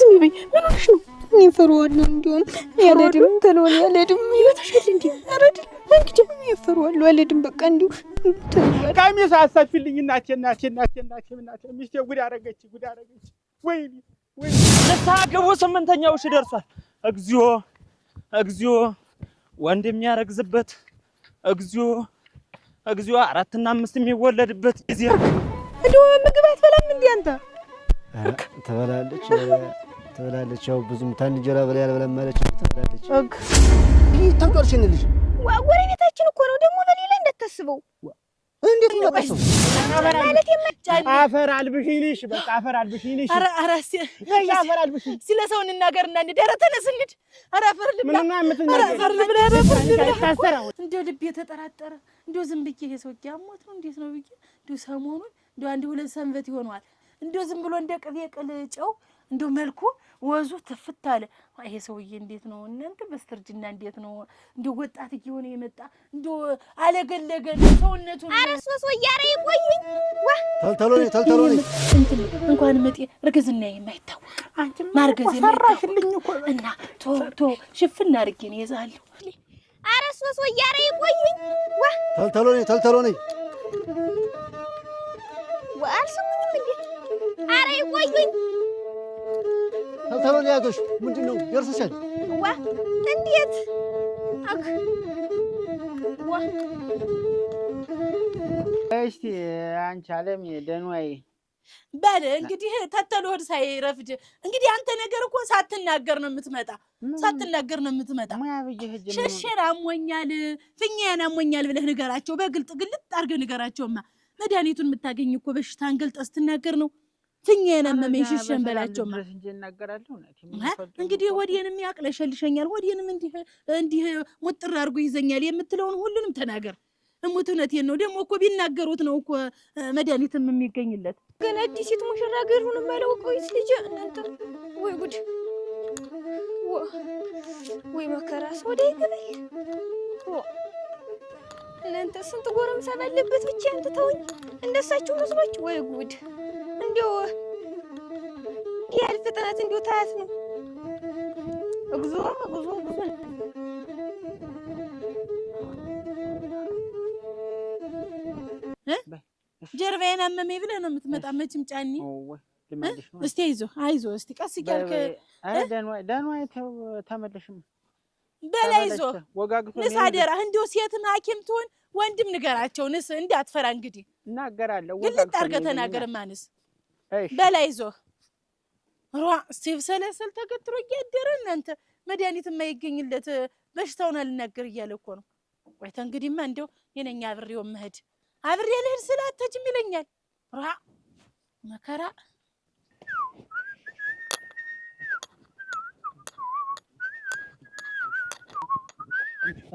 ዝም በይ። ምን ሆነሽ ነው? እኔ ፈራዋለሁ። እንዲሁም ያለድም ተለውን ያለድም ይመታሻል እንዴ? አረድ እንግዲህ እኔ ፈራዋለሁ። ያለድም በቃ እንዲሁ ቀሚስ አሰፊልኝ እናቴ ሚስቴ ጉድ አደረገች። ወይኔ ንስሐ ግቡ። 8ኛው ሺህ ደርሷል። እግዚኦ ወንድ የሚያረግዝበት እግዚኦ 4 እና 5 የሚወለድበት ጊዜ እንደው ምግብ አትበላም እንዴ አንተ? ትበላለች። ያው ብዙም ታንጀራ በላይ ያልበላም ማለች ትበላለች። ይሄ ተንቀርሽንልሽ ጎረቤታችን እኮ ነው ደግሞ በሌላ እንዳታስበው። እንዴት ነው ማለት የማይቻል አፈር አልብሽልሽ። በቃ አፈር አልብሽልሽ። ኧረ አፈር አልብሽልሽ። ስለ ሰው እንናገርና እንደረተነስ እንድ ኧረ አፈር ልብላ። እንደው ልቤ የተጠራጠረ እንደው ዝም ብዬ ይሄ ሰውዬ አሞት ነው እንዴት ነው ብዬ እንደው ሰሞኑን እንደው 1-2 ሰንበት ይሆነዋል እንደው ዝም ብሎ እንደ ቅቤ ቅልጨው እንደው መልኩ ወዙ ተፍት አለ። ይሄ ሰውዬ እንዴት ነው እናንተ በስተርጅና እንዴት ነው እንደው ወጣት እየሆነ የመጣ እንደው አለገለገ ሰውነቱ። አረስወስ ወያሬ ይቆይኝ ተልተሎ እንትን እንኳን መጤ እርግዝና የማይታወቅ አንቺ ማርገዝ የማይታወቅ እኮ እና ቶ ሽፍና አድርጌ ነው ይዛለሁ። አረስወስ ወያሬ ይቆይኝ ተልተሎ አልሰሙኝም እንዴ? አረ ይቆይኝ ተልተሎ ያገሽ ምንድነው ያርሰሻል? እንዴት እስቲ አንቺ አለም ደንዋይ በል እንግዲህ ተተሎ ወድ ሳይረፍድ እንግዲህ አንተ ነገር እኮ ሳትናገር ነው የምትመጣ። ሽርሽር አሞኛል ፍኛዬን አሞኛል ብለህ ንገራቸው። በግልጥ ግልጥ አድርገህ ንገራቸውማ። መድኃኒቱን የምታገኝ እኮ በሽታን ገልጠህ ስትናገር ነው። ፍኛዬን አመመኝ ሽርሽን በላቸውማ። እንግዲህ ሆዴንም ያቅለሸልሸኛል፣ ሆዴንም እንዲህ ሙጥር አድርጎ ይዘኛል የምትለውን ሁሉንም ተናገር። እሙት እውነቴን ነው። ደግሞ እኮ ቢናገሩት ነው እኮ መድኃኒትም የሚገኝለት። ግን አዲሲት ሙሽራ ገሩን ማለውቀውስ ልጅ እናንተ ወይ ጉድ ወይ መከራ ሰው ወደ ይገበይ እናንተ ስንት ጎረምሳ ባለበት ብቻ አንተ ተውኝ። እንደሳችሁ መስሎች ወይ ጉድ እንዴው ያል ፍጥነት እንዴው ታያት ነው እግዚኦ ጀርባዬን አመመኝ ብለህ ነው የምትመጣ። መቼም ጫኒ እስቲ አይዞህ እስቲ ቀስ እያልክ ደንዋይ ተመለሽም በላይ ይዞህ ንስ አደራህ። እንደው ሴትም ሐኪም ትሆን ወንድም ንገራቸው። ንስ እንዳትፈራ እንግዲህ እናገራለሁ። ግልጥ አድርገህ ተናገር። ማንስ በላይ ይዞህ ሲብሰለሰል ተገትሮ እያደረ እናንተ መድኃኒት የማይገኝለት በሽታውን አልናገር እያለ እኮ ነው። ቆይታ እንግዲህማ እንደው የነኛ አብሬው መሄድ አብሬ ልሄድ ስላተጅም ይለኛል። መከራ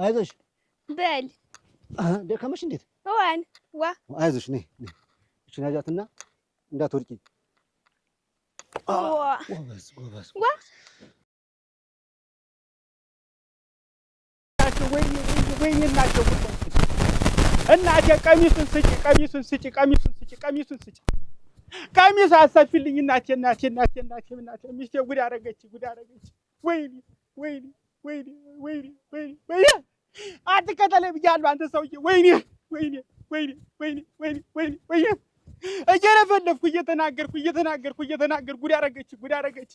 አይዞሽ በል ደከመሽ እንዴት አይዞሽ ነይ እቺን ያዣትና እንዳትወድቂ። ጎበዝ ወይኔ እናቴ ቀሚሱን ስጪ ቀሚስ አሰፊልኝ እናቴ ሚስቴ ጉድ አደረገች። ወይኔ አትከተለኝ ብያለሁ አንተ ሰውዬ። ወይኔ እየረፈለፍኩ እየተናገርኩ ጉድ አደረገች።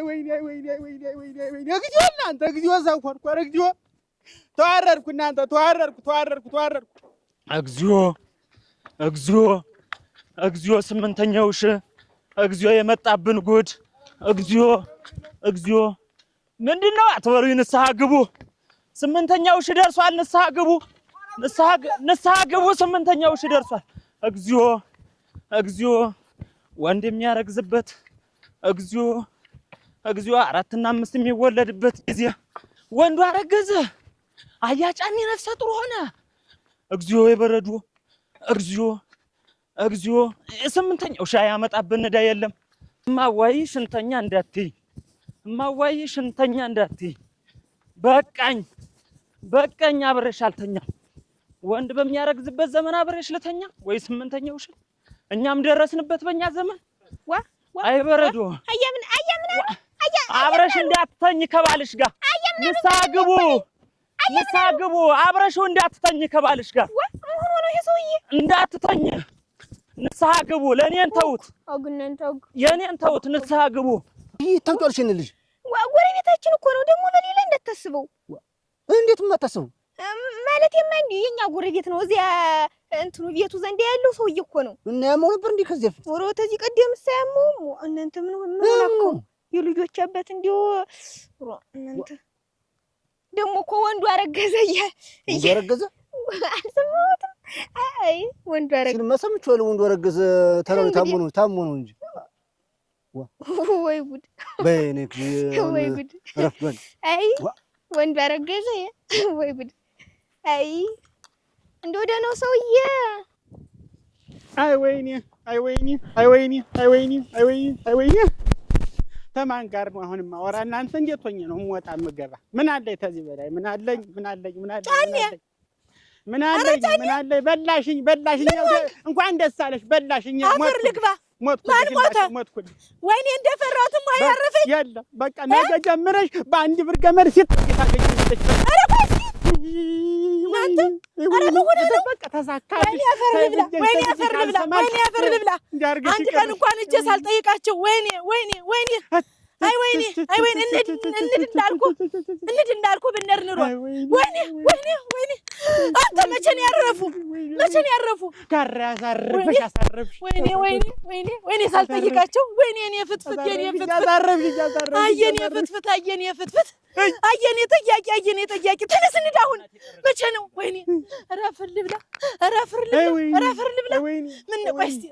ወይኔ እግዚኦ እናንተ እግዚኦ ሰንኮርኩ። ኧረ እግዚኦ ተዋረድኩ እናንተ ተዋረድኩ። እግዚኦ 8ኛው ሺህ እግዚኦ የመጣብን ጉድ እግዚኦ ምንድነው? አትበሉኝ። ንስሐ ግቡ። 8ኛው ሺህ ደርሷል። ንስሐ ግቡ። 8ኛው ሺህ ደርሷል። እግዚኦ ወንድ የሚያረግዝበት እግዚኦ 4 እና 5 የሚወለድበት ጊዜ ወንዱ አረገዘ። አያጫኒ ነፍሰ ጡር ሆነ። እግዚኦ የበረዶ እግዚኦ 8ኛው ሺህ ያመጣብን ዕዳ የለም። እማዋይ ሽንተኛ እንዳትይ በቃኝ አብሬሽ አልተኛም። ወንድ በሚያረግዝበት ዘመን አብሬሽ ልተኛ ወይ? 8ኛው ሺህ እኛም ደረስንበት በእኛ ዘመን። አይ በረዶ አብረሽ እንዳትተኝ ከባልሽ ጋር ንስሐ ግቡ አብረሽ እንዳትተኝ ከባልሽ ጋር እንዳትተኝ ንስሐ ግቡ ለኔን ተውት የኔን ተውት ንስሐ ግቡ ይታውቃልሽን ልጅ ጎረቤታችን እኮ ነው ደግሞ በሌላ እንዳታስበው እንዴት ማታስበው ማለት የማንዲ የኛ ጎረቤት ነው እዚያ እንትኑ ቤቱ ዘንድ ያለው ሰውዬ እኮ ነው እና ያመው ነበር እንዴ ከዚህ ወሮ ተዚህ ቀደም ሳያመው እናንተ ምን ሆነው የልጆች አባት እንዲው እናንተ ደግሞ እኮ ወንዱ አረገዘ አረገዘ አልሰማሁትም አይ ወንዱ አረገዘ ስለማሰምቻለሁ ወንዱ አረገዘ ተራው ታሞ ነው እንጂ ወይ ጉድ በእኔክ ወይ ጉድ ረፍዷል አይ ወንዱ አረገዘ ወይ ጉድ አይ እንደው ደህናው ሰውዬ አይ ወይኔ ተማን ጋር ነው አሁን ማወራ እናንተ እንዴት ሆኜ ነው የምወጣ የምገባ ምን አለኝ ተዚህ በላይ ምን አለኝ በላሽኝ እንኳን ደስ አለሽ በላሽኝ አፈር ልግባ ሞትኩ ወይኔ እንደፈራሁትም አያረፈኝ ያለ በቃ ነገ ጀምረሽ በአንድ ብር ገመድ ሲጥ ታገኝልሽ በቃ ተሳካ ወይኔ አፈር ልብላ አንድ ቀን እንኳን እጄ ሳልጠይቃቸው ወይኔ አይ ወይኔ እንድ እንዳልኩ ብነር ኑሮ ወይኔ አንተ መቼ ነው ያረፉ ጋራ ያሳረፍሽ ወይኔ ሳልጠይቃቸው ወይኔ እኔ ፍትፍት አየኔ ፍትፍት አየኔ ጠያቂ ተነስ እንሂድ አሁን መቼ ነው ወይኔ ኧረ አፈር ልብላ ምን ቆይ እስኪ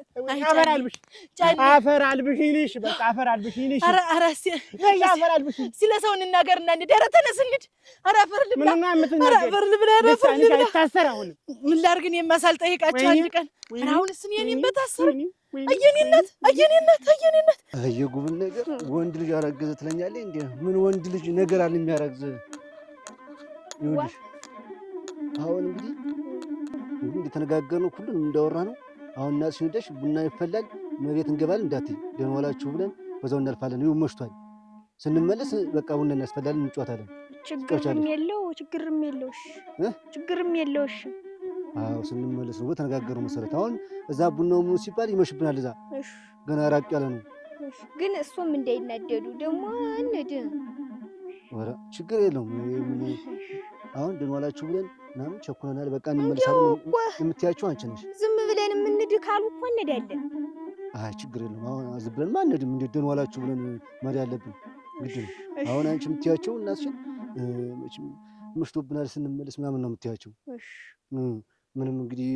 አፈር አልብሽልሽ በቃ አፈር አልብሽልሽ ኧረ ስለ ሰው እንናገርና ኧረ ተነስ እንሂድ ኧረ አፈር ልብላ ታሰር አሁን ምን ላድርግ እኔማ ሳልጠይቃቸው አንድ ቀን ኧረ አሁንስ እኔን በታሰሩኝ አየኔ እናት የጉብል ነገር ወንድ ልጅ አረገዘ ትለኛለህ እንዴ ምን ወንድ ልጅ ነገር አለ የሚያረግዝ ይኸውልሽ አሁን እንግዲህ ተነጋገርነው ሁሉንም እንዳወራ ነው አሁን እናትሽ ሄደሽ ቡና ይፈላል መቤት እንገባለን እንዳትይ ደህና ዋላችሁ ብለን በዛው እናልፋለን ይኸው መሽቷል ስንመለስ በቃ ቡና እናስፈላለን እንጫወታለን ችግርም የለውሽ አዎ ስንመለስ ነው በተነጋገርነው መሰረት አሁን እዛ ቡናው ምን ሲባል ይመሽብናል እዛ ገና ራቅ ያለ ነው ግን እሱም እንዳይናደዱ ደግሞ እንደ ወራ ችግር የለውም አሁን ደህና ዋላችሁ ብለን ምናምን ቸኩለናል በቃ እንመለሳለን የምትያቸው አንቺ ነሽ ዝም ብለን የምንድ ካሉ እኮ እንሄዳለን አይ ችግር የለውም አሁን ዝም ብለን ማንሄድም እንደ ደህና ዋላችሁ ብለን መሪ ያለብን ግድ ነው አሁን አንቺ የምትያቸው እናትሽን መሽቶብናል ስንመለስ ምናምን ነው የምትያቸው ምንም እንግዲህ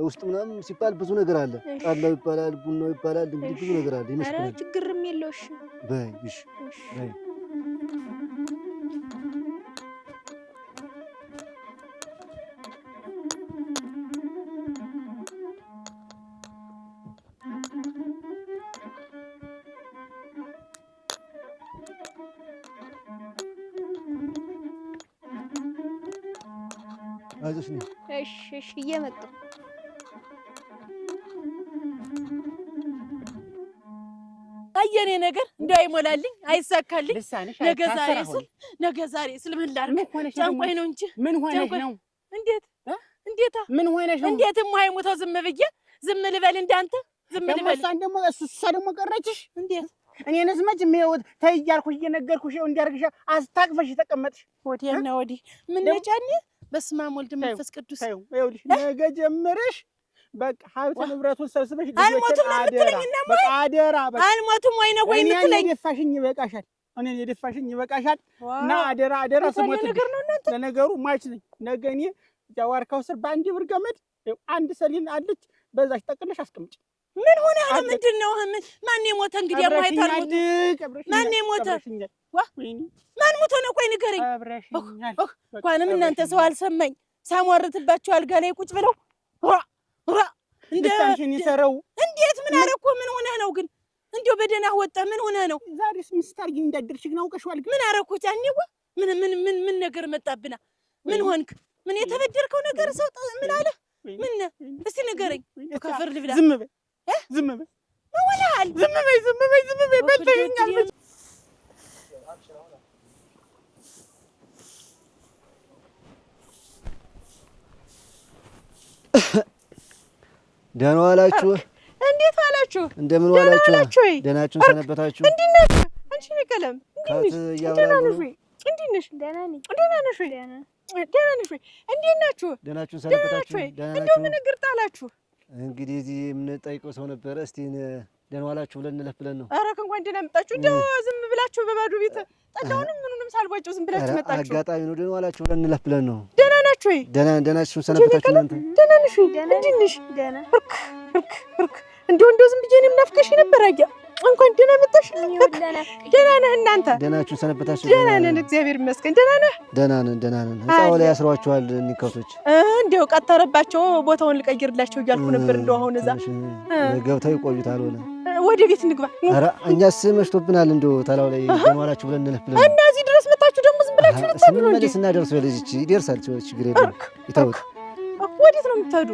ውስጥ ምናምን ሲባል ብዙ ነገር አለ ጣላው ይባላል ቡናው ይባላል እንግዲህ ብዙ ነገር አለ ይመስላል ችግርም የለውሽ በይ እሺ በይ አይዞሽ ነኝ እሺ እየመጣሁ አየኔ ነገር እንደው አይሞላልኝ አይሳካልኝ ነገ ዛሬ ስል ምን ላድርግ ጫንቆይ ነው እንጂ ምን ሆነሽ ነው እንዴታ ምን ሆነሽ ነው እንዴትም አይሞተው ዝም ብዬ ዝም ልበል እንዳንተ ዝም ልበል እሷ ደግሞ ቀረችሽ እንዴት እኔንስ መቼም ይኸውት ተይ እያልኩሽ እየነገርኩሽ ይኸው እንዲያርግሽ አስታቅፈሽ ተቀመጥሽ ወዲያና ወዲህ ምን ነጫኔ በስመ አብ ወልድ መንፈስ ቅዱስ ይኸውልሽ ነገ ጀምረሽ በቃ ሀብት ንብረቱን ሰብስበሽ አልሞትም ለምትለኝና በቃ አደራ በቃ አልሞትም ወይ ነው ወይ ምትለኝ እኔን የደፋሽኝ ይበቃሻል እና አደራ ስሞት ለነገሩ ማች ነኝ ነገ እኔ ጃዋርካው ስር በአንድ ብር ገመድ አንድ ሰሊን አለች በዛሽ ጠቅለሽ አስቀምጪ ምን ሆነ ምንድን ነው ማን የሞተ እንግዲህ አማይታል ሞተ ማን የሞተ ማን ሞተ ነው ቆይ ንገረኝ እንኳንም እናንተ ሰው አልሰማኝ ሳሟርትባቸው አልጋ ላይ ቁጭ ብለው እንደታንሽን ይሰራው እንዴት ምን አረኩ ምን ሆነ ነው ግን እንዴው በደና ወጣ ምን ሆነ ነው ዛሬስ ምስታርጊ እንዳደርሽ ግን አውቀሽዋል ምን አረኩ ጫኔው ምን ነገር መጣብና ምን ሆንክ ምን የተበደርከው ነገር ሰው ምን አለ ምን እስቲ ንገረኝ ከፍር ልብላ ዝም በይ ምን ሆነሃል ዝም በይ ይኛል ደህና ዋላችሁ? እንዴት ዋላችሁ? እንደምን ዋላችሁ? ደህናችሁን ሰነበታችሁ? እንዴት ነሽ? አንቺ ነቀለም እንዴት ነሽ? ደህና ነሽ? እንዴት ነሽ? ደህና ነኝ። ደህና ነሽ? ደህና ነሽ? እንዴት ናችሁ? ደህናችሁን ሰነበታችሁ? እንደው ምን እግር ጣላችሁ? እንግዲህ እዚህ የምንጠይቀው ሰው ነበረ። እስቲ ደህና ዋላችሁ ብለን እንለፍ ብለን ነው። ኧረ እንኳን ደህና መጣችሁ። እንደው ዝም ብላችሁ በባዶ ቤት ጠላውንም ምኑንም ሳልቧጨው ዝም ብላችሁ መጣችሁ። አጋጣሚ ነው። ደህና ዋላችሁ ብለን እንለፍ ብለን ነው። ደህና ናችሁ ወይ? ደህናችሁን ሰነበታችሁ እናንተ? ደህና ነሽ ወይ? እንዴት ነሽ? ደህና እርክ እንደው ዝም ብዬ እኔም ናፍቀሽኝ ነበር። አያ እንኳን ደህና መጣሽ። ደህና ነህ እናንተ? ደህናችሁን ሰነበታችሁ? ደህና ነን እግዚአብሔር ይመስገን። ደህና ነህ? ደህና ነን። ህፃው ላይ ያስሯቸዋል እኒህ ከብቶች። እንደው ቀጠረባቸው ቦታውን ልቀይርላቸው እያልኩ ነበር። እንደው አሁን እዛ ገብተው ይቆዩታል። ሆነ ወደ ቤት እንግባ። ኧረ እኛስ መሽቶብናል። እንደው ተላው ላይ ደህና ዋላችሁ ብለን እንለፍ ብለን እና እዚህ ድረስ መጣችሁ ደግሞ ዝም ብላችሁ ልትሄዱ ነው እንዴ? ስናደርስ ወደዚች ይደርሳል። ችግር የለም ይተውት። ወዴት ነው የምትሄዱ?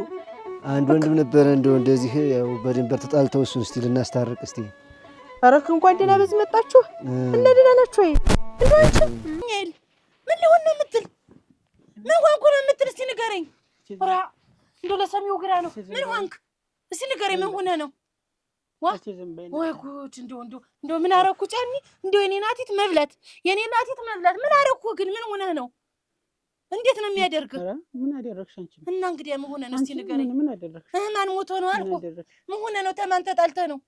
አንድ ወንድም ነበረ እንደዚህ ያው በድንበር ተጣልተው እሱን እስቲ ልናስታርቅ እስቲ። ኧረ እንኳን ደህና በዚህ መጣችሁ። እና ደህና ናችሁ ወይ? እንደው አንቺ ምን ሊሆን ነው የምትል? ምን ሆንኩ ነው የምትል? እስቲ ንገረኝ። ኧረ እንደው ለሰሚው ግራ ነው። ምን ሆንክ? እስቲ ንገረኝ። ምን ሆነህ ነው? ወይ ጉድ! እንደው ምን አደረኩ ጫኒ? እንደው የኔ ናቲት መብላት ምን አደረኩ ግን? ምን ሆነህ ነው? እንዴት ነው የሚያደርግህ? ምን አደረግሽ አንቺ? እና እንግዲህ ምን ሆነህ ነው? እስቲ ንገረኝ። ምን አደረግሽ? ማን ሞቶ ነው አልኩህ? ምን ሆነህ ነው? ተማን ተጣልተህ ነው?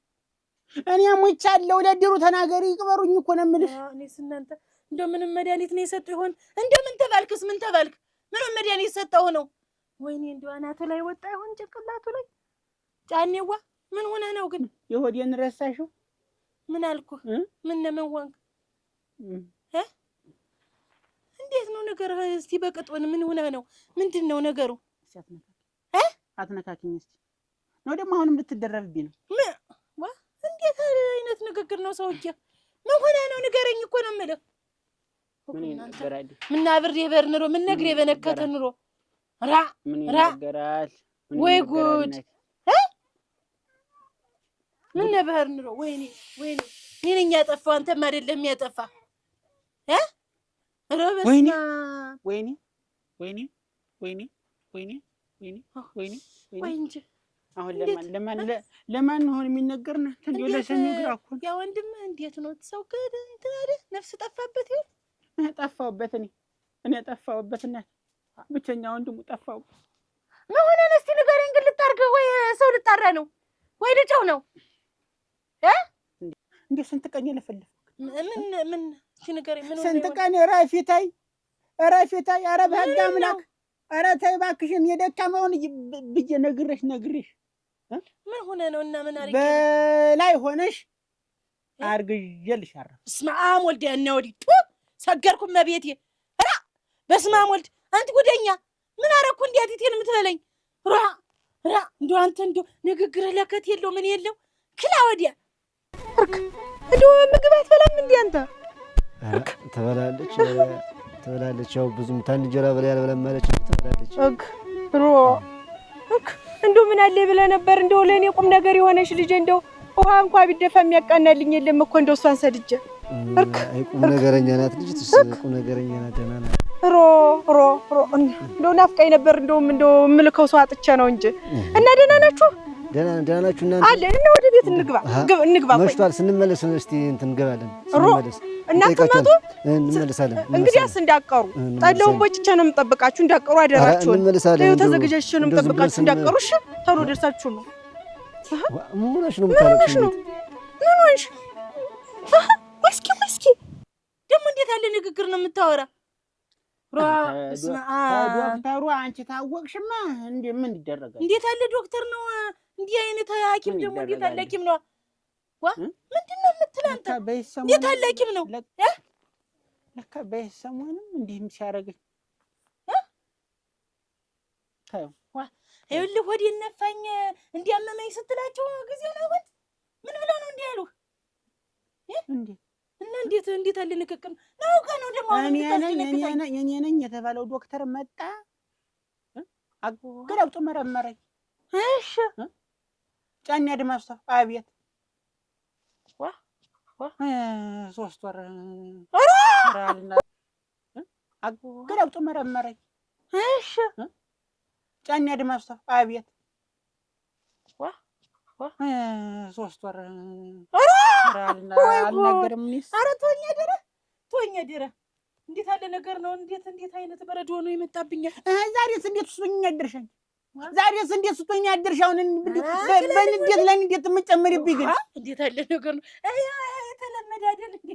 እኔ ሞቻለሁ። ለድሩ ተናገሪ ይቅበሩኝ እኮ ነው የምልሽ። እኔስ እናንተ እንደው ምንም መድኃኒት ነው የሰጠው ይሆን? እንደው ምን ተባልክስ? ምን ተባልክ? ምንም መድኃኒት ሰጠው ነው? ወይኔ እንደው አናቱ ላይ ወጣ ይሆን ጭንቅላቱ ላይ? ጫኔዋ ምን ሆነህ ነው ግን? የሆዴን ረሳሽው? ምን አልኩህ? ምን ሆንክ? እንዴት ነው ነገር? እስቲ በቅጡን ምን ሆነህ ነው? ምንድን ነው ነገሩ? አትነካኪኝ እስቲ ነው ደግሞ አሁንም ልትደረብብኝ ነው? እንዴት አይነት ንግግር ነው ሰውዬ? ምን ሆነህ ነው? ንገረኝ እኮ ነው የምልህ። ምን ይነገራል? ምን አብሬ በር ኑሮ ምን ነግሬ በነከተ ኑሮ ምን ይነገራል? ወይ ጉድ! ምን ነበር ኑሮ? ወይኔ እኔ ነኝ ያጠፋው፣ አንተም አይደለም ያጠፋ። ወይኔ አሁን ለማን ሆነ የሚነገር ነው? እንደው ለሰሚው ግራ እኮ ያ ወንድምህ እንዴት ነው? ሰው እንትን አይደል? ነፍስ ጠፋበት ይሆን? ጠፋሁበት እኔ ጠፋሁበት እና ብቸኛ ወንድሙ ጠፋሁ። ምን ሆነ ነው? እስቲ ንገረኝ። ግን ልታርገው ወይ ሰው ልጣራ ነው ወይ ልጨው ነው? እንዴ ስንት ቀን የለፈለፍኩ? ምን እስቲ ንገረኝ። ምን ስንት ቀን ራፊታይ ኧረ በህግ አምላክ ኧረ ተይ እባክሽን የደካማውን ብዬ ነግሬሽ ምን ሆነ ነው? እና ምን አርግ በላይ ሆነሽ አርግዤልሽ አረፍ። በስመ አብ ወልድ ያና ወዲህ ሰገርኩም መቤቴ በስመ አብ ወልድ አንተ ጉደኛ ምን አረኩ? እንዴት ይቴን የምትበለኝ እንደው አንተ እንደው ንግግርህ ለከት የለው ምን የለው ክላ ወዲያ እንደው ምግብ አትበላም እንዴ አንተ? ትበላለች ያው ብዙም ታን እንጀራ በላይ አልበላም ማለች ትበላለች። እንደው ምን አለ ብለህ ነበር? እንደው ለእኔ ቁም ነገር የሆነሽ ልጅ እንደው ውሃ እንኳን ቢደፋ የሚያቃናልኝ የለም እኮ እንደው እሷን ሰድጄ አይ ቁም ነገረኛ ናት ልጅትስ ቁም ነገረኛ ናት። ደህና ናት። እንደው ናፍቃኝ ነበር። እንደው የምልከው ሰው አጥቼ ነው እንጂ እና ደህና ናችሁ? ደህና ናችሁ እናንተ? አለን እና ወደ ቤት እንግባ። መሽቷል። ስንመለስ እስቲ እንትን እንገባለን። ስንመለስ እናንተ መጡ እንመለሳለን። እንግዲያስ እንዳቀሩ ጠላውን ቦጭቼ ነው የምጠብቃችሁ። እንዳቀሩ አደራችሁ። እንመለሳለን። ተዘጋጅቼ ነው የምጠብቃችሁ። እንዳቀሩ እሺ። ቶሎ ደርሳችሁ ነው። ምን ሆነሽ ነው የምታለቅሽው? ምን ሆነሽ? እስኪ ደግሞ እንዴት ያለ ንግግር ነው የምታወራ? ዶክተሩ አንቺ ታወቅሽማ እንዴ? ምን ይደረጋል? እንዴት ያለ ዶክተር ነው? እንዲህ አይነት ሐኪም ደግሞ እንዴት ያለ ሐኪም ነው? ምንድን ነው የምትል አንተ? እንዴት ያለ ሐኪም ነው? ለካ በሰሞኑን እንዲህም ሲያደርገኝ ይኸውልህ ሆዴን ነፋኝ እንዲያመመኝ ስትላቸው ጊዜ ነው ይሆን? ምን ብለው ነው እንዲህ ያሉህ? እና እንዴት ያለ ንግግር ነው? ነው ደግሞ እኔ ነኝ የተባለው ዶክተር መጣ አገላብጦ መረመረኝ። እሺ ጫኔ አድማስታ አቤት 3 ወር ኧረ አገላብጦ መረመረኝ። እሺ ጫኔ አድማሱ አቤት 3 ወር አልናገርም። እኔስ ኧረ ተወኝ አደረ እንዴት አለ ነገር ነው? እንዴት አይነት በረዶ ነው የመጣብኛል? ዛሬስ እንዴት ስቶኝ ያደርሻል? ዛሬስ እንዴት ስቶኝ ያደርሽ? አሁን በንዴት ላይ እንዴት የምጨምርብኝ ግን እንዴት አለ ነገር ነው? የተለመደ አይደል እንዴ?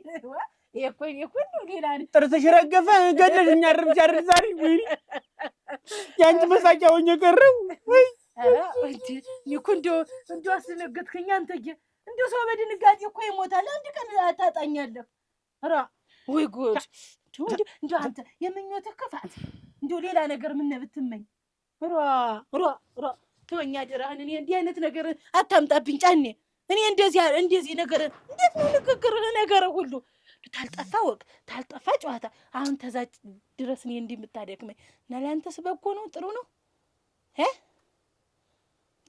ይሄ እኮ ነው ሌላ ነው። ጥርስሽ ረገፈ ገለሽኛ አርብሽ አይደል ዛሬ? ወይ ያንቺ መሳቂያ ሆኜ ቀረው። ወይ እንዴ እኮ እንደው አስደነገጥከኝ አንተዬ። እንደው ሰው በድንጋጤ እኮ ይሞታል። አንድ ቀን ታጣኛለህ። ኧረ ወይ ጉድ! እንደው አንተ የምኞትህ ክፋት እንደው ሌላ ነገር ምን ብትመኝ ሯ ተወኝ አደራህን። እኔ እንዲህ አይነት ነገር አታምጣብኝ ጫኔ። እኔ እንደዚህ ነገር እንዴት ነው ንግግርህ ነገር ሁሉ ታልጠፋ ወቅ ታልጠፋ ጨዋታ አሁን ተዛ ድረስ እኔ እንዲህ የምታደክመኝ እና ለአንተስ በጎ ነው ጥሩ ነው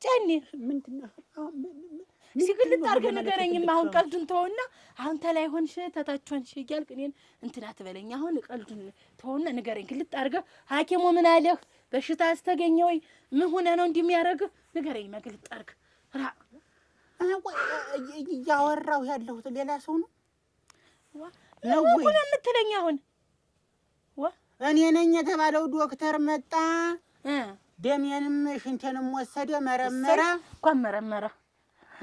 ጫኔ? ምንድን ነው ሲግልጥ አድርገህ ንገረኝማ። አሁን ቀልዱን ተወውና አሁን ተላይ ሆንሽ ተታች ሆንሽ እያልክ እኔን እንትን አትበለኝ። አሁን ቀልዱን ተወውና ንገረኝ ግልጥ አድርገህ። ሐኪሙ ምን አለህ? በሽታ አስተገኘ ወይ? ምን ሆነ ነው እንዲህ የሚያደርግህ? ንገረኝ ግልጥ አድርገህ። እያወራሁ ያለሁት ሌላ ሰው ነው ነው ወይ የምትለኝ? አሁን እኔ ነኝ የተባለው ዶክተር መጣ፣ ደሜንም ሽንቴንም ወሰደ፣ መረመረ። እንኳን መረመረ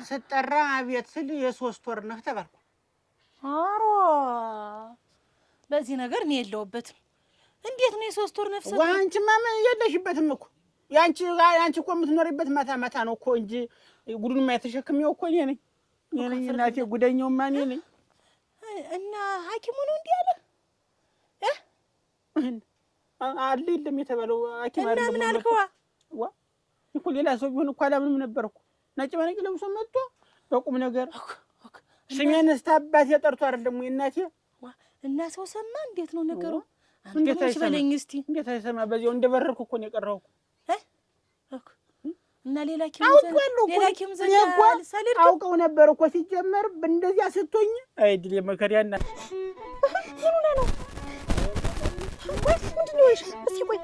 ስጠራ አቤት ስል የ3 ወር ነህ ተባልኩ። ኧረ በዚህ ነገር እኔ የለሁበትም። እንዴት ነው የ3 ወር ነፍሰ? አንቺማ የለሽበትም እኮ ያንቺ እኮ የምትኖሪበት ማታ ነው እኮ እንጂ ጉዱንማ የተሸክሜው እኮ እኔ ነኝ እናቴ። ጉደኛውማ እኔ ነኝ። እና ሐኪሙ ነው እንዲህ አለ አለ የለም የተባለው ሐኪም አይደለም። እና ምን አልከዋ? እኮ ሌላ ሰው ቢሆን እኮ አላምንም ነበር እኮ። ነጭ በነጭ ለብሶ መጥቶ በቁም ነገር ስሜን አባቴ ጠርቶ አይደለም ወይ እናቴ? እና ሰው ሰማ? እንዴት ነው ነገሩ? እንዴት አይሰማኝ? እስቲ እንዴት አይሰማ? በዚያው እንደበረርኩ እኮ ነው የቀረው እኮ። እና ሌላ ኪም ዘንድ አውቀው ነበር እኮ ሲጀመር እንደዚያ ስትሆኝ አይድል የመከሪያና ምን ሆነ ነው? ወይስ ምንድን ነው? እስኪ ቆይ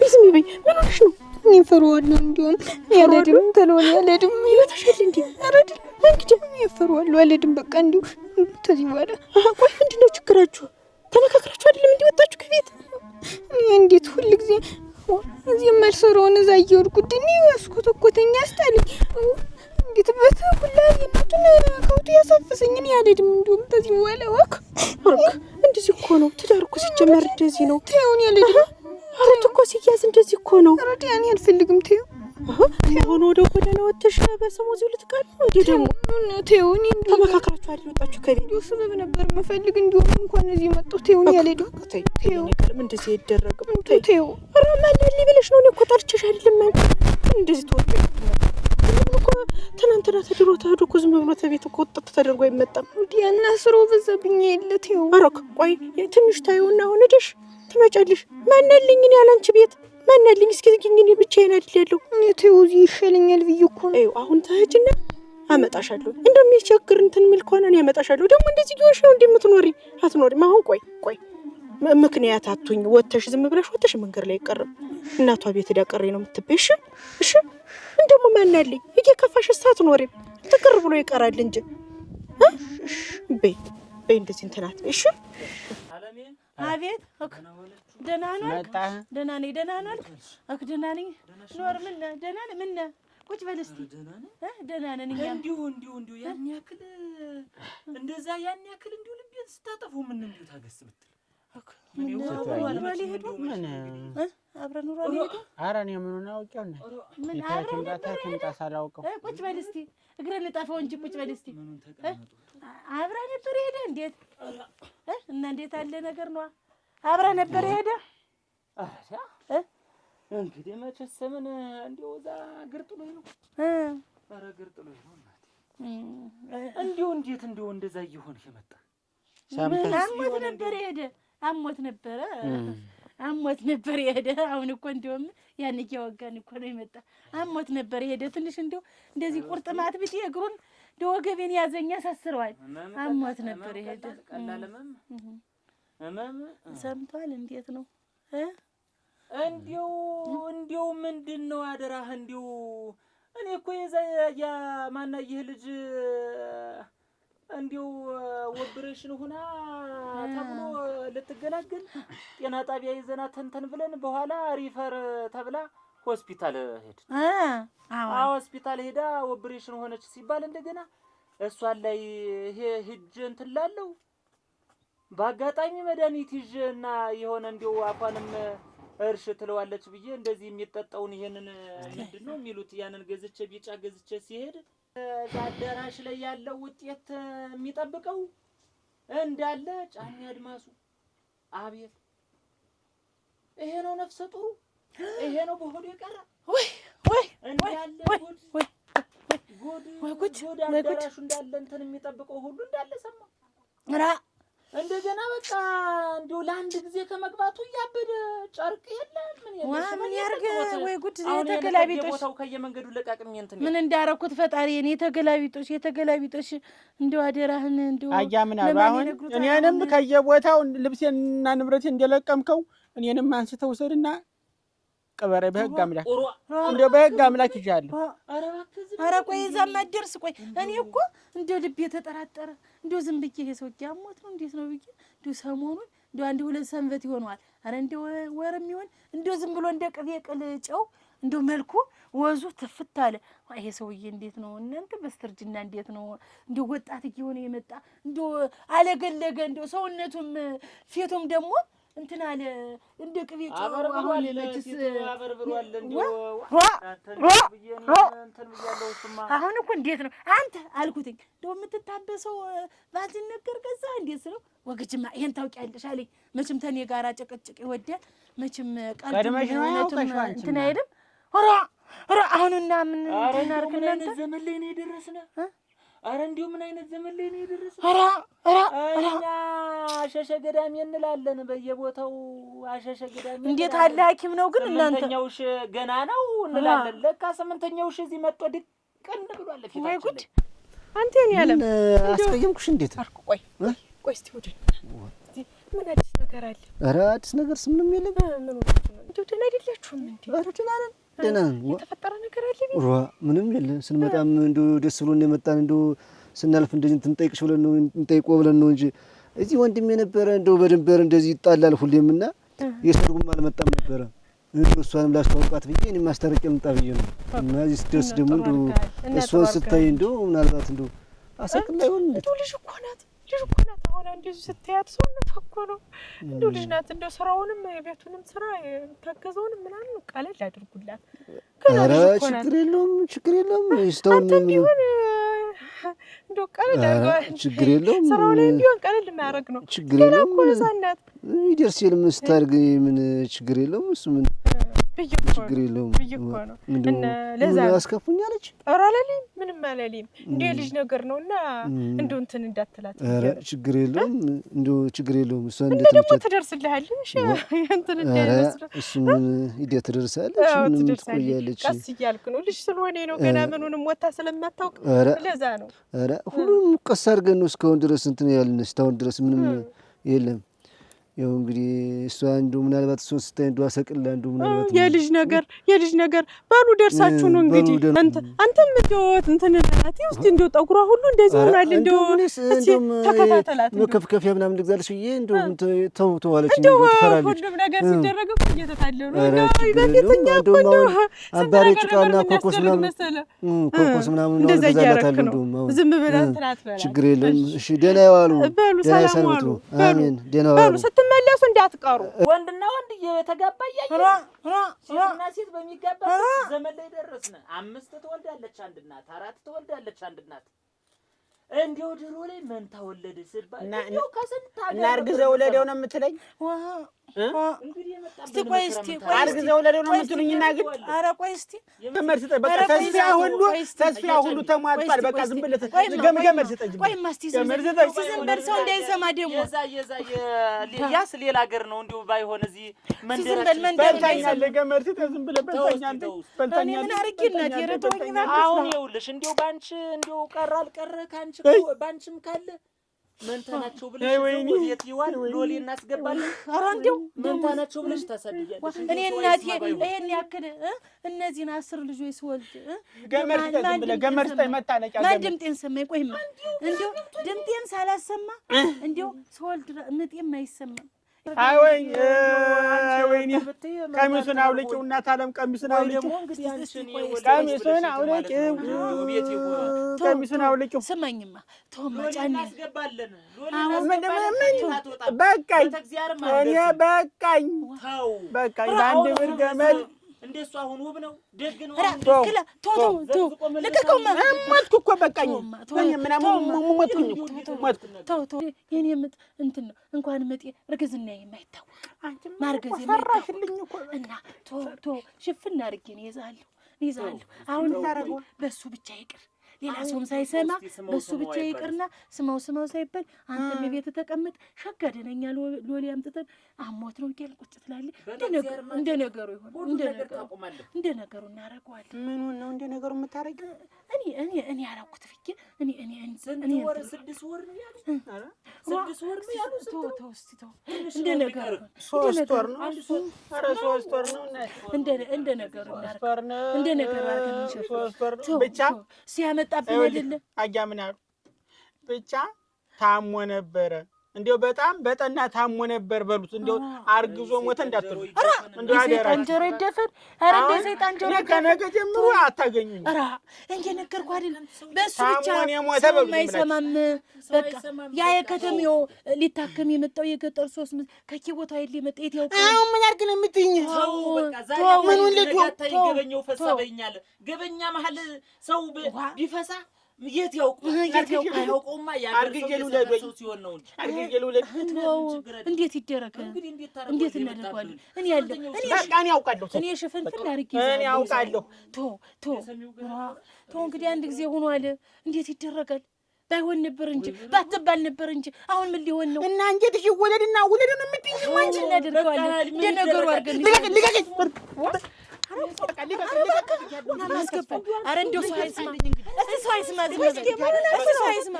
ቢዝሚ በይ ምን ሆነሽ ነው? እኔ እፈራዋለሁ። እንዲሁም ያለድም ተለሆነ ያለድም ይወታሻል እንዴ? አረድል እንግዲህ እፈራዋለሁ። ያለድም በቃ እንዲሁ ተዚህ በኋላ ቆይ ምንድን ነው ችግራችሁ? ተመካክራችሁ አይደለም እንዲወጣችሁ ከቤት? እኔ እንዴት ሁልጊዜ እዚህ የማልሰራውን እዛ እየወድኩ ድኒ ያስኮተኮተኝ ያስጣልኝ። እንዴት በተሁላ የናቱን ከውቱ ያሳፍሰኝ። እኔ አልሄድም። እንዲሁም ተዚህ በኋላ እንደዚህ እኮ ነው ትዳር እኮ ሲጀመር እንደዚህ ነው። ተይውን ያልሄድም። አረት እኮ ሲያዝ እንደዚህ እኮ ነው። አረዲ እኔ አልፈልግም። ተይው አሁን ወደ ጎዳና ወጥተሽ በሰሙ እዚሁ ልትቀር ነው እንዴ? ደግሞ ተይውን። ተመካክራችሁ አይደል ወጣችሁ ከቤት? ሰበብ ነበር መፈልግ እንዲሁም እንኳን እዚህ መጣሁ። ተይውን ያልሄድም። ተይው ነገር ምን እንደዚህ ይደረግም? ተይው አራማን ሊብለሽ ነው። እኔ እኮ ጠርቼሽ አይደለም እንደዚህ ተወጥቶ እኮ ትናንትና ተድሮ ተሄዶ እኮ ዝም ብሎ ተቤት እኮ ወጥቶ ተደርጎ አይመጣም። ዲያና ስሮ በዛብኝ የለት ይው አረክ ቆይ ትንሽ ታዩና አሁን እደሽ ትመጫለሽ። ማንነልኝ እኔ ያላንቺ ቤት ማንነልኝ? እስኪ ዝግኝ እኔ ብቻዬን አይደል ያለው? እኔ ተይው እዚህ ይሻለኛል ብዬ እኮ ነው። አሁን ተሄጅና አመጣሻለሁ። እንደሚቸግር እንትን የሚል ከሆነ እኔ አመጣሻለሁ። ደግሞ እንደዚህ ይወሽ ነው እንደምትኖሪ አትኖሪም። አሁን ቆይ ምክንያት አቱኝ ወተሽ ዝም ብለሽ ወተሽ መንገር ላይ አይቀርም። እናቷ ቤት ዳቀሬ ነው የምትበይሽ። እሺ እንደሞ ማንነልኝ እየከፋሽ አትኖሪም። ትቅር ብሎ ይቀራል እንጂ በይ እንደዚህ እንትናት። እሺ አቤት ደህና ነህ? ደህና ነኝ። ደህና ነህ? ደህና ነኝ። ኖር ምን ደህና ነህ? ምን ቁጭ በል እስቲ። ደህና ነን እኛ። እንዲሁ ያን ያክል እንደዛ ያን ያክል እንዲሁ ልቤን ስታጠፉ ምን እንዲሁ ታገስ ብትል አብረን ኑሮ አልሄዱ። ኧረ እኔ ምኑን አውቄው ነው። ምን አብረን ትምጣ ሳላውቀው ቁጭ በል እስቲ። እግረን ልጣፈው እንጂ ቁጭ በል እስቲ። አብረን ነበር ሄደ። እንዴት እና እንዴት አለ ነገር ነው? አብረን ነበር ሄደ። እንግዲህ መቼስ ምን እንዲሁ እዛ ግርጥሎኝ ነው። ኧረ ግርጥሎኝ ነው እናቴ። እንዲሁ እንዴት እንዲሁ እንደዛ እየሆንሽ መጣ? ምን አሞት ነበር ሄደ። አሞት ነበር የሄደ። አሁን እኮ እንደውም ያን እያወጋን እኮ ነው የመጣ። አሞት ነበር የሄደ። ትንሽ እንደዚህ ቁርጥማት ብዬ እግሩን እንደ ወገቤን ያዘኝ ያሳስረዋል። አሞት ነበር የሄደ። ሰምቷል። እንዴት ነው እንዲው ምንድን ነው አደራህ? እንዲው እኔ እኮ ያ ማናየህ ልጅ እንዲው ኦፕሬሽን ሆና ተብሎ ልትገላገል ጤና ጣቢያ ይዘና ተንተን ብለን በኋላ ሪፈር ተብላ ሆስፒታል ሄድ ሆስፒታል ሄዳ ኦፕሬሽን ሆነች ሲባል እንደገና እሷን ላይ ሂጅ እንትን ላለው በአጋጣሚ መድኃኒት ይዤና የሆነ እንዲው አፏንም እርሽ ትለዋለች ብዬ እንደዚህ የሚጠጣውን ይሄንን ምንድን ነው የሚሉት ያንን ገዝቼ ቢጫ ገዝቼ ሲሄድ አዳራሽ ላይ ያለው ውጤት የሚጠብቀው እንዳለ ጫኔ አድማሱ። አቤት ይሄ ነው ነፍሰ ጡሩ፣ ይሄ ነው በሆዱ የቀረ ወይ እንዳለ ጉድ አዳራሹ እንዳለ እንትን የሚጠብቀው ሁሉ እንዳለ ሰማ። እንደገና በቃ እንዲሁ ለአንድ ጊዜ ከመግባቱ እያበደ ጨርቅ የለም ምን ያርግ? ወይ ጉድ! የተገላቢጦሽ ቦታው ከየመንገዱ ለቃቅም እንትን ምን እንዳረኩት ፈጣሪ እኔ የተገላቢጦሽ እንደው አደራህን እንደው አያ ምን አሉ አሁን እኔንም ከየቦታው ልብሴንና ንብረቴን እንደለቀምከው እኔንም አንስተው ወሰድና ቀበረ በህግ አምላክ እንደው በህግ አምላክ ይዣለሁ። ኧረ ቆይ እዛማ ደርስ። ቆይ እኔ እኮ እንደው ልቤ ተጠራጠረ። እንደው ዝም ብዬ ይሄ ሰው ያሞት ነው እንዴት ነው ብዬ እንደው ሰሞኑን እንደው አንድ ሁለት ሰንበት ይሆነዋል። ኧረ እንደው ወርም ይሆን እንደው ዝም ብሎ እንደ ቅቤ ቅልጨው እንደው መልኩ ወዙ ትፍት አለ። ይሄ ሰውዬ እንዴት ነው እናንተ በስተርጅና እንዴት ነው እንደው ወጣት እየሆነ የመጣ እንደው አለገለገ እንደው ሰውነቱም ፊቱም ደግሞ እንትን አለ እንደ ቅቤ ጨው አሁን ለጅስ አበርብሯል። እንደው አሁን እኮ እንዴት ነው አንተ አልኩትኝ እንደው የምትታበሰው ባንቺን ነገር ገዛ እንዴት ነው ወግጅማ ይሄን ታውቂያለሽ አለኝ። መቼም ተኔ ጋር ጭቅጭቅ ይወዳል መቼም ቀድመሽ ነው እንትን አይደለም። ኧረ አሁንና ምን እናርክና ዘመን ላይ ነው የደረስነው። ኧረ እንዲሁ ምን አይነት ዘመን ላይ ነው የደረስነው? እኛ አሸሸ ገዳሜ እንላለን በየቦታው አሸሸ ገዳሜ። እንዴት አለ ሐኪም ነው ግን እናንተ ስምንተኛውሽ ገና ነው እንላለን። ለካ ስምንተኛውሽ እዚህ መጥቶ ድቅን ብሏል ፊታችን። ወይ ጉድ! አንተ እኔ ያለም አስቀየምኩሽ እንዴት? ቆይ እስቲ ወደ ምን አዲስ ነገር አለ? ኧረ አዲስ ነገርስ ምንም የለም። እንደው ደህና አይደላችሁም እንዴ? ኧረ ደህና ነን። የተፈጠረ ነገር አለ? ምንም የለም። ስንመጣም እንደው ደስ ብሎን የመጣን እንደው ስናልፍ እንደዚህ እንጠይቅሽ ብለን ነው እንጠይቆ ብለን ነው እንጂ እዚህ ወንድም የነበረ እንደው በድንበር እንደዚህ ይጣላል ሁሌምና የሰርጉም አልመጣም ነበረ። እሷንም ላስተዋውቃት ብዬ እኔም ማስታረቂያ ልምጣ ብዬ ነው እና እዚህ ስትደርስ ደግሞ እንደው እሷን ስታይ እንደው ምናልባት እንደው አሰቅላ ይሆን እንደው ልጅ እኮ ናት አሁን እንደዚህ ስታያት ሰውነት እኮ ነው እንደው ልጅ ናት። እንደው ስራውንም የቤቱንም ስራ ታገዘውንም ምናምን ቀለል አድርጉላት። ኧረ ችግር የለውም ይስተውን እንደው ቀለል አድርጉ። ችግር የለውም ስራው ላይ ቢሆን ቀለል ማያረግ ነው። ችግር የለውም እኮ ሳናት ይደርስ የለም ስታርግ ምን ችግር የለውም እሱ ምን ችግር የለውም ነው። እና ለዛ አስከፉኛለች። ኧረ አለልኝ ምንም አለልኝ እንደ ልጅ ነገር ነውና እንደው እንትን እንዳትላት። ኧረ ችግር የለውም እንደው ችግር የለውም እሷ እንደ ደግሞ ትደርስልሃለች። እንትን እንዳይመስል እሱ ምን ሂደት ትደርሳለች ምንም ትቆያለች። ቀስ እያልክ ነው ልጅ ስለሆነ ነው ገና ምኑንም ወጣ ስለማታውቅ ለዛ ነው። ኧረ ሁሉም ቀስ አድርገን ነው እስካሁን ድረስ እንትን ያልን እስካሁን ድረስ ምንም የለም። ያው እንግዲህ እሷ እንደው ምናልባት እሷን ስታይ እንደው አሰቅላ እንደው ምናልባት የልጅ ነገር ባሉ ደርሳችሁ ነው እንግዲህ አንተም እንደው እንትን እናት እስቲ እንደው ጠጉሯ ሁሉ እንደዚህ ሆኗል። እንደው ተከታተላት መከፍከፊያ ምናምን ልግዛልሽ ብዬ እንደው ተዋለች እንደው ትፈራለች። ሁሉም ነገር ሲደረግ እኮ እየተታለሉ ነው። በፊትኛ እኮ እንደው አባሬ ጭቃና ኮኮስ ምናምን ነው ገዛላታለሁ። እንደው ዝም ብለህ እንትን አትበላ። ችግር የለም እሺ። ደህና ይዋሉ ደህና ይሰንብቱ። አሜን። ደህና ይዋሉ ስትመለሱ እንዳትቀሩ። ወንድና ወንድ እየተጋባ እያየን ሴትና ሴት በሚጋባ ዘመን ላይ ደረስን። 5 ትወልዳለች አንድ እናት፣ 4 ትወልዳለች አንድ እናት። እንዲያው ድሮ ላይ መንታ ወለደ ሲባል እንዲያው ከስንት እና አርግዘው ወለደው ነው የምትለኝ? እስቲ ቆይ እስቲ አርግዘው ለደው ነው የምትሉኝና ግን ኧረ ቆይ እስቲ ገመድ ስጠኝ። በቃ ተስፋ ሁሉ ተሟጧል። በቃ ዝም ብለህ ገመድ ስጠኝ። ቆይማ እስቲ ዝም በል ሰው እንዳይሰማ ደግሞ ያስ ሌላ ሀገር ነው እንዲሁ ባይሆን እዚህ መንደራችን በልታኛለህ። ገመድ ስጠኝ ዝም ብለህ በልታኛለህ። ምን አድርጌ እናቴ ረቶኝ አሁን ይኸውልሽ እንዲሁ ባንቺ እንዲሁ ቀረ አልቀረ ካንቺ ባንቺም ካለ መንታናቸው ብለሽ ወዴት ይዋል ሎሌ እናስገባለን። ኧረ እንዲሁ መንታናቸው ብለሽ ታሳድያለሽ። እኔ እናቴ ይሄን ያክል እነዚህን 10 ልጆች ስወልድ ገመድ ስጠኝ መታነቂያ ማን ድምጤን ሰማኝ? ቆይማ እንዲሁ ድምጤን ሳላሰማ እንዲሁ ስወልድ ምጤም አይሰማም። አይ ወይኔ ቀሚሱን አውልቂው እናት ዓለም ቀሚሱን አውልቂው። ቀሚሱን አውልቂው። ስማኝማ ተውማ ጫኔ እናስገባለን። በቃኝ እኔ በቃኝ በቃኝ። በአንድ ብር ገመድ እንደሱ አሁን ውብ ነው ደግ ነው። ልቀቀውማ። ሞትኩ እኮ በቃኝ። ተው የኔ ምጥ እንትን ነው እንኳን ምጤ እርግዝና የማይታወቅ ማርገዝ የማይታወቅ እና ቶ ሽፍና አድርጌ ነው ይዛለሁ። አሁን በሱ ብቻ ይቅር ሌላ ሰውም ሳይሰማ በሱ ብቻ ይቅርና ስማው ሳይባል አንተም ቤት ተቀመጥ። ሸጋደነኛ ሎሌ አምጥተን አሞት ነው እያልን ቁጭ ትላለህ። እንደ ነገሩ ይሆን እንደ ነገሩ እናደርገዋለን። ምኑን ነው እንደ ነገሩ የምታደርጊው? እኔ ያላኩት ፍቄ እኔ 6 ወር ነው ያሉት። 6 ወር ነው ያሉት። ተው እንደ ነገሩ 3 ወር ነው። ኧረ 3 ወር ነው እንደ ነገሩ እናደርገው። እንደ ነገሩ አድርገን 3 ወር ነው ብቻ ሲያመጣብኝ አይደለ አያ ምን አሉ ብቻ ታሞ ነበረ። እንዴው በጣም በጠና ታሞ ነበር በሉት። እንዴው አርግዞ ሞተ እንዳትሉ። እንዴው አደራ አንጀሮ ይደፈን። ኧረ እንደ ሰይጣን ጀሮ ከነገ ጀምሮ አታገኙኝ። ኧረ እየነገርኩ አይደለም በሱ ብቻ ሞተ በሉት። አይሰማም። በቃ ያ የከተማው ሊታከም የመጣው የገጠር 3 ከኪቦታው አይደል የመጣው የት ያውቃል። አሁን ምን አድርግ ነው የምትይኝ? በቃ ዛሬ ምን ለታታይ ገበኛው ፈሳበኛል። ገበኛ መሀል ሰው ቢፈሳ የት ያውቀውማ ያርግጀሉ ለዶይ ሲሆን ነው እንጂ አርግጀሉ ለዶ እንዴት ይደረግ? እንዴት እናደርጋለን? እኔ በቃ እኔ አውቃለሁ። እኔ ሽፍንፍን አድርጌ እኔ አውቃለሁ። ቶ እንግዲህ አንድ ጊዜ ሆኗል። እንዴት ይደረጋል? ባይሆን ነበር እንጂ ባትባል ነበር እንጂ አሁን ምን ሊሆን ነው? እና እንጀትሽ ይወለድና ውለድ ነው የምትይኝ? አንቺ እናደርገዋለን እንደ ነገሩ አድርገን ልቀቀኝ። ኧረ እንደው ሰው አይስማ። እስኪ ሰው አይስማ።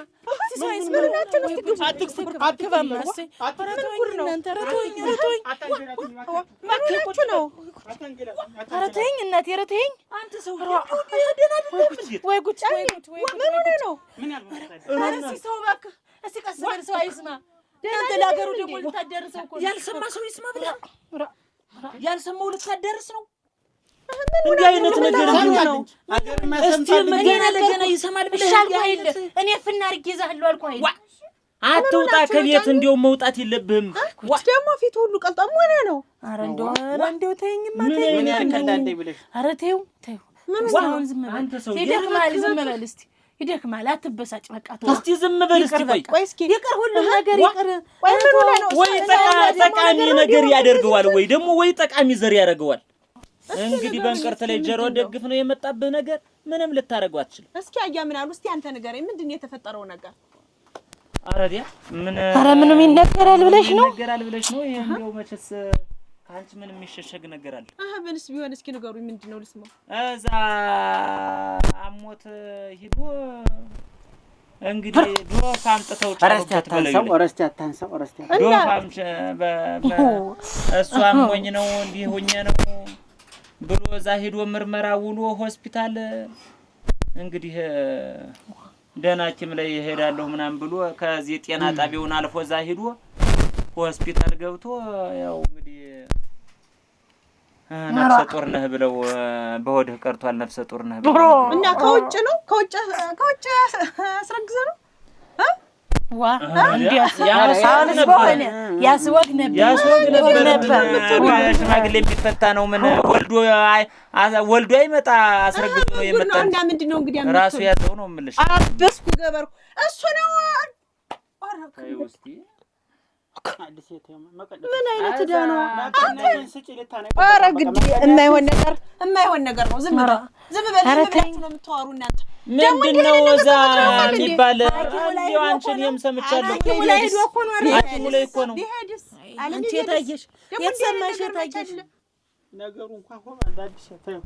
ኧረ ተይኝ እናቴ፣ ኧረ ተይኝ። ወይ ጉድ! ምን ሆነህ ነው? ኧረ እስኪ ሰው እባክህ፣ እስኪ ቀስ በል። ሰው አይስማ። እናንተ ለሀገሩ ደግሞ ልታደርሰው እኮ ነው። ያልሰማ ሰው ይስማ ብለህ ያልሰማው ልታደርስ ነው። እንዲህ አይነት ነገር ነው። እስቲ ገና ይሰማል ብለህ እኔ ፍና አድርጌ ይዛለሁ አልኩህ አይደል? አትውጣ ከቤት እንደው መውጣት የለብህም። ደግሞ ፊቱ ሁሉ ቀልጣም ሆነ ነው። ኧረ እንደው ተይኝማ፣ ተይኝ። ምን ያልከዳንደኝ ብለሽ ኧረ ተይው። አሁን ዝም በል ይደክማል። ዝም በል እስቲ ይደክማል። አትበሳጭ። በቃ እስቲ ዝም በል እስቲ። ቆይ እስኪ ይቅር፣ ሁሉም ነገር ይቅር። ወይ ጠቃሚ ነገር ያደርገዋል ወይ ደግሞ ወይ ጠቃሚ ዘር ያደርገዋል። እንግዲህ በእንቅርት ላይ ጆሮ ደግፍ ነው የመጣብህ ነገር። ምንም ልታረጋው አትችልም። እስኪ አያ ምን አሉ? እስቲ አንተ ንገረኝ፣ ምንድን ነው የተፈጠረው ነገር? አረዲያ ምንም ይነገራል ብለሽ ነው? ይነገራል ብለሽ ነው? ይሄ እንደው መቼስ ካንቺ ምንም የሚሸሸግ ነገር አለ? ምንስ ቢሆን እስኪ ንገሩኝ፣ ምንድን ነው ልስማው። እዛ አሞት ሂዶ እንግዲህ ዶፍ አምጥተው ጫኑበት በለው። ኦረስቲ አታንሳው። ዶፍ አምጪ እሱ አሞኝ ነው እንዲህ ሆኜ ነው ብሎ እዛ ሂዶ ምርመራ ውሎ ሆስፒታል እንግዲህ ደህና ሐኪም ላይ እሄዳለሁ ምናምን ብሎ ከዚህ ጤና ጣቢያውን አልፎ እዛ ሂዶ ሆስፒታል ገብቶ ያው እንግዲህ ነፍሰ ጡር ነህ ብለው በሆድህ ቀርቷል ነፍሰ ጡር ነህ ብለው እና ከውጭ ነው ከውጭ አስረግዘ ነው ያስወግ ነበር። ሽማግሌ የሚፈታ ነው። ምን ወልዶ አይመጣ አስረግዞ ነው የመጣ። እና ምንድነው እንግዲህ ራሱ ያዘው ነው የምልሽ። አበስኩ ገበርኩ እሱ ነው። ምን አይነት ዕዳ ነው? ኧረ ግድ የማይሆን ነገር ነው። ዝም በል ብላችሁ ነው የምታወሩ እናንተ። ምንድን ነው እዛ የሚባል እንዲያው አንቺን ሰምቻለሁ። ሐኪሙ ላይ እኮ ነው። አንቺ የታየሽ የተሰማሽ የታየሽ ነገሩ እንኳን ሆነ አዳዲስ ታየው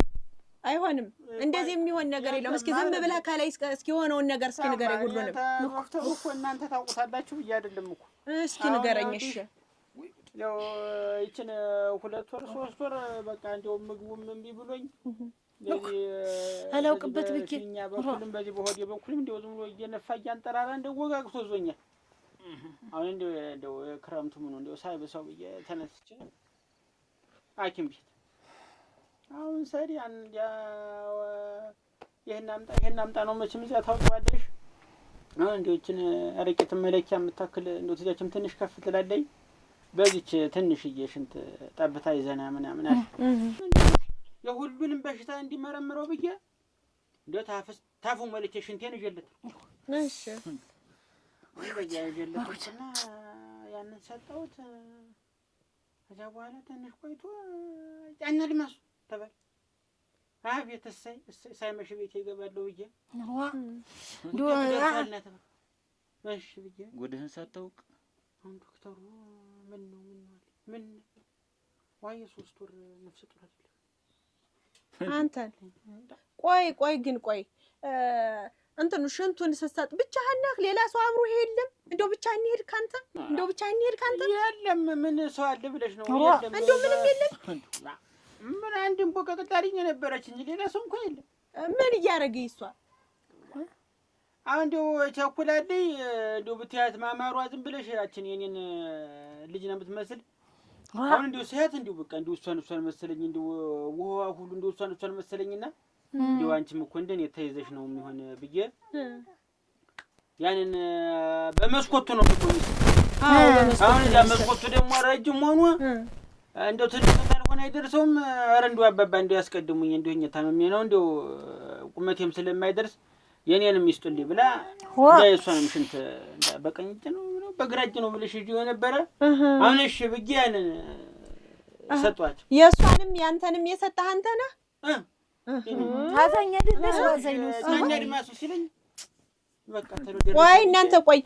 አይሆንም። እንደዚህ የሚሆን ነገር የለም። እስኪ ዝም ብለህ ከላይ እስኪ ሆነውን ነገር እስኪ ንገረኝ። ሁሉንም እኮ እናንተ ታውቁታላችሁ ብዬ አይደለም እኮ። እስኪ ንገረኝ። እሺ ያው ይችን 2 ወር 3 ወር በቃ እንደው ምግቡም እምቢ ብሎኝ ለዚህ አላውቅበት ብቻ እኛ በኩልም በዚህ በሆዴ በኩልም እንደው ዝም ብሎ እየነፋ እያንጠራራ እንደው ወጋግቶ ዞኛል። አሁን እንደው ክረምቱ ምን እንደው ሳይበሳው ብዬ ተነስቼ ሐኪም ቤት አሁን ሰሪ አንድ ይሄን አምጣ ነው መቼም እዚያ ታውቂዋለሽ። አሁን እንደውችን አረቄት መለኪያ የምታክል እንደው ትጃችም ትንሽ ከፍ ትላለኝ። በዚች ትንሽዬ ሽንት ጠብታ ይዘና ምናምን አለ የሁሉንም በሽታ እንዲመረምረው ብዬ እንደው ታፉ መልኬ ሽንቴን ይዤለት እሺ ወይያ ይዤለትና ያንን ሰጠሁት። ከዛ በኋላ ትንሽ ቆይቶ ጫና ልማሱ ተባለ። አቤት ሳይመሽ ቤት ይገባለሁ ብዬ እሺ ብዬ ጉድህን ሳታውቅ አሁን ዶክተሩ ምን ዋይ 3 ወር ነፍስ ጡር አይደለም አንተን ቆይ ግን እንትኑ ሽንቱን ስትሰጥ ብቻህን ነህ? ሌላ ሰው አብሮ የለም? እንደው ብቻህን ሄድ ካንተ የለም። ምን ሰው አለ ብለሽ ነው? የለም እንደው ምንም የለም። ምን አንድም ቦቀ ቀጣሪኝ ነበረች እንጂ ሌላ ሰው እንኳን የለም። ምን እያደረገ ይሷ አሁን እንደው ቸኩላለኝ እንደው ብትያት ማማሯ ዝም ብለሽ ያችን የኔን ልጅ ነው የምትመስል። አሁን እንደው ሲያት እንደው በቃ እንደው እሷን መሰለኝ እንደው ውሃ ሁሉ እንደው እሷን መሰለኝና እንደው አንቺም እኮ እንደኔ ተይዘሽ ነው የሚሆን ብዬ ያንን በመስኮቱ ነው የምትቆይ። አሁን ያ መስኮቱ ደግሞ ረጅም ሆኖ እንደው ትልቅ ካልሆነ አይደርሰውም። ኧረ እንደው አባባ እንደው ያስቀድሙኝ እንደውኛ ታመሜ ነው እንደው ቁመቴም ስለማይደርስ የኔንም ይስጡልኝ ብላ እሷንም ሽንት በቀኝ እጅ ነው በግራ እጅ ነው ብለሽ ይዤው ነበረ። አሁን እሺ ብዬ ያንን ሰጧቸው። የእሷንም ያንተንም የሰጠህ አንተ ነህ? አዛኛ ድረስ ዋዛኝ ነው ድማሱ ሲለኝ በቃ ቆይ እናንተ ቆይ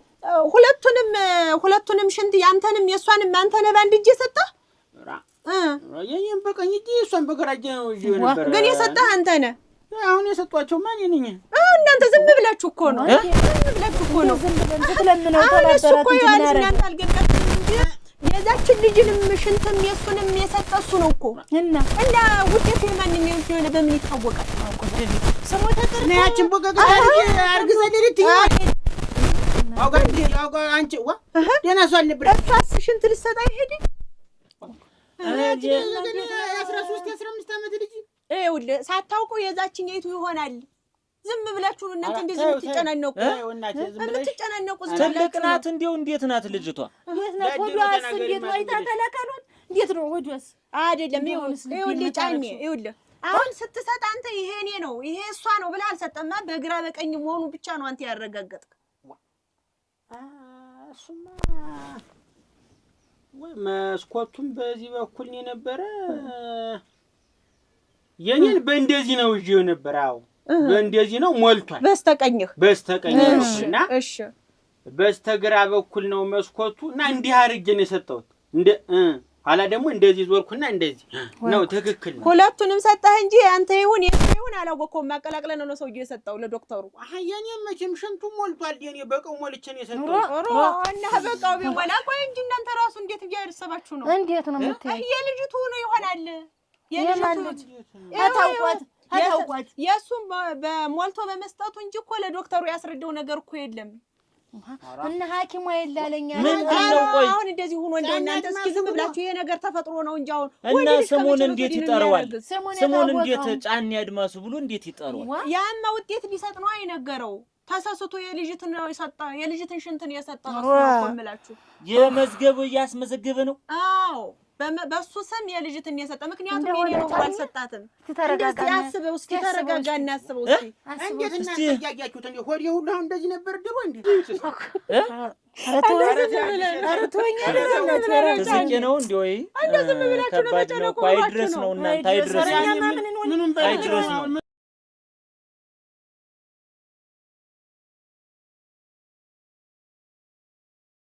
ሁለቱንም ሽንት ያንተንም የእሷንም አንተ ነህ በአንድ እጅ የሰጠህ? የኔም በቀኝ እጅ እሷን በግራ እጅ ነው ይዤው ነበረ። ግን የሰጠህ አንተ ነህ? አሁን የሰጧቸው ማን ነኝ? እናንተ ዝም ብላችሁ እኮ ነው። ዝም ብለን ስትለምነው ተባበራት እንጂ እናንተ አልገባችሁም እንጂ የዛችን ልጅንም ሽንትም የሱንም የሰጠ እሱ ነው እኮ። እና ውጤቱ የማንኛው እንደሆነ በምን ይታወቃል? ስሙ ተጠርቶ ነው ያችን በቀቀታ አርግዘልት አውጋ አንቺ ደህና ሰው አልነበረም። እሷስ ሽንት ልትሰጥ አይሄድም? 13 15 ዓመት ልጅ ይኸውልህ ሳታውቁ የዛችኛይቱ ይሆናል። ዝም ብላችሁ እናንተ እንደዚህ የምትጨናነቁ ትልቅ ናት። እንደው እንዴት ናት ልጅቷ? እንዴት ናት? ወዷስ እንዴት ነው? አይታተላከሉት እንዴት ነው ወዷስ? አይደለም ይኸውልህ ጫኔ ይኸውልህ አሁን ስትሰጥ አንተ ይሄ እኔ ነው ይሄ እሷ ነው ብለህ አልሰጠማ። በግራ በቀኝ መሆኑ ብቻ ነው አንተ ያረጋገጥክ። እሱማ ወይ መስኮቱም በዚህ በኩል ነው የነበረ። የኔን በእንደዚህ ነው ይዤው ነበር። አዎ በእንደዚህ ነው ሞልቷል። በስተቀኝህ ነውና እሺ በስተግራ በኩል ነው መስኮቱ እና እንዲህ አድርጌ ነው የሰጠሁት። ኋላ ደግሞ እንደዚህ ዞርኩና እንደዚህ ነው። ትክክል ነው። ሁለቱንም ሰጠህ እንጂ አንተ ይሁን ይሁን አላወቀውም። ማቀላቅለ ነው ሰውዬው የሰጠው ለዶክተሩ። የኔ መቼም ሽንቱ ሞልቷል። የኔ በቀው ሞልቼ ነው የሰጠሁት። እና በቀው ቢሞላ ቆይ እንጂ እናንተ ራሱ እንዴት እያሰባችሁ ነው? እንዴት ነው የምትይ? የልጅቱ ነው ይሆናል። የልጅቱ ታውቋት የእሱም በሞልቶ በመስጠቱ እንጂ እኮ ለዶክተሩ ያስረዳው ነገር እኮ የለም። እና ሐኪሙ አይላለኛ አሁን እንደዚህ ሆኖ እንደናንተ እስኪ ዝም ብላችሁ ይሄ ነገር ተፈጥሮ ነው እንጂ አሁን እና ስሙን እንዴት ይጠራዋል? ስሙን እንዴት ጫኔ አድማሱ ብሎ እንዴት ይጠራዋል? ያማ ውጤት ሊሰጥ ነው አይነገረው። ተሳስቶ የልጅትን ነው የሰጠ የልጅትን ሽንትን የሰጠ ነው እኮ የምላችሁ። የመዝገቡ ያስመዘገበ ነው። አዎ በሱ ስም የልጅትን የሰጠ ምክንያቱም የኔ ነው አልሰጣትም። እስቲ አስበው እስቲ ተረጋጋ እናስበው እስቲ እንዴት እና ተያያችሁት እንዴ ሆዴ ሁሉ አሁን እንደዚህ ነበር ድሮ እንዴ ተዘቄ ነው እንዴ ወይ ከባድ ነው አይድረስ ነው እናንተ አይድረስ ምንም አይድረስ ነው